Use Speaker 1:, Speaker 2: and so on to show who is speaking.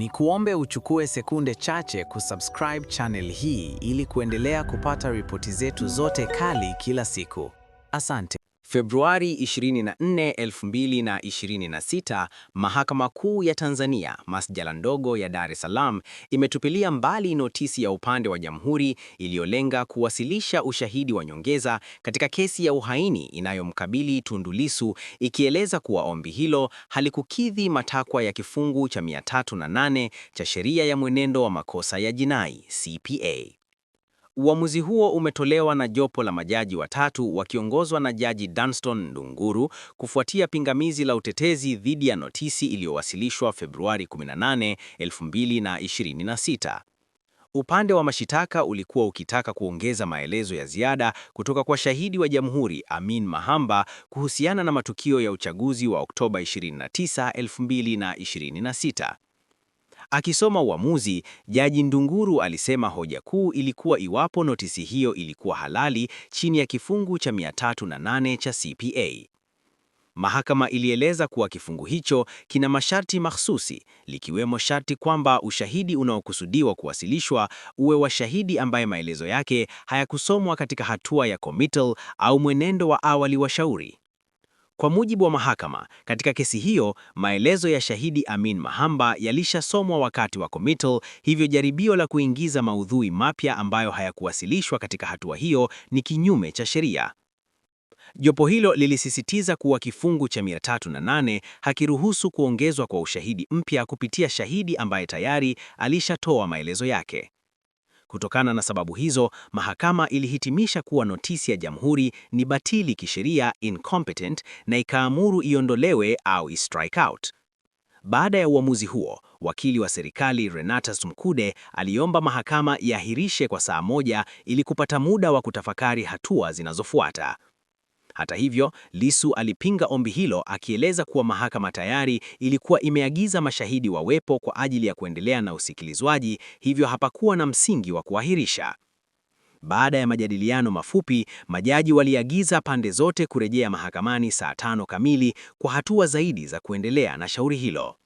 Speaker 1: Ni kuombe uchukue sekunde chache kusubscribe channel hii ili kuendelea kupata ripoti zetu zote kali kila siku. Asante.
Speaker 2: Februari 24, 2026, Mahakama Kuu ya Tanzania, Masjala ndogo ya Dar es Salaam, imetupilia mbali notisi ya upande wa Jamhuri iliyolenga kuwasilisha ushahidi wa nyongeza katika kesi ya uhaini inayomkabili Tundu Lissu, ikieleza kuwa ombi hilo halikukidhi matakwa ya kifungu cha 308 cha Sheria ya Mwenendo wa Makosa ya Jinai, CPA. Uamuzi huo umetolewa na jopo la majaji watatu wakiongozwa na Jaji Danstan Ndunguru kufuatia pingamizi la utetezi dhidi ya notisi iliyowasilishwa Februari 18, 2026. Upande wa mashitaka ulikuwa ukitaka kuongeza maelezo ya ziada kutoka kwa shahidi wa Jamhuri Amin Mahamba kuhusiana na matukio ya uchaguzi wa Oktoba 29, 2026. Akisoma uamuzi, Jaji Ndunguru alisema hoja kuu ilikuwa iwapo notisi hiyo ilikuwa halali chini ya kifungu cha 308 cha CPA. Mahakama ilieleza kuwa kifungu hicho kina masharti mahsusi, likiwemo sharti kwamba ushahidi unaokusudiwa kuwasilishwa uwe wa shahidi ambaye maelezo yake hayakusomwa katika hatua ya committal au mwenendo wa awali wa shauri. Kwa mujibu wa mahakama, katika kesi hiyo, maelezo ya shahidi Amin Mahamba yalishasomwa wakati wa committal, hivyo jaribio la kuingiza maudhui mapya ambayo hayakuwasilishwa katika hatua hiyo ni kinyume cha sheria. Jopo hilo lilisisitiza kuwa kifungu cha 308 hakiruhusu kuongezwa kwa ushahidi mpya kupitia shahidi ambaye tayari alishatoa maelezo yake. Kutokana na sababu hizo, mahakama ilihitimisha kuwa notisi ya Jamhuri ni batili kisheria, incompetent, na ikaamuru iondolewe au strike out. Baada ya uamuzi huo, wakili wa serikali Renatus Mkude aliomba mahakama iahirishe kwa saa moja ili kupata muda wa kutafakari hatua zinazofuata. Hata hivyo, Lissu alipinga ombi hilo akieleza kuwa mahakama tayari ilikuwa imeagiza mashahidi wawepo kwa ajili ya kuendelea na usikilizwaji, hivyo hapakuwa na msingi wa kuahirisha. Baada ya majadiliano mafupi, majaji waliagiza pande zote kurejea mahakamani saa 5 kamili kwa hatua zaidi za kuendelea na shauri hilo.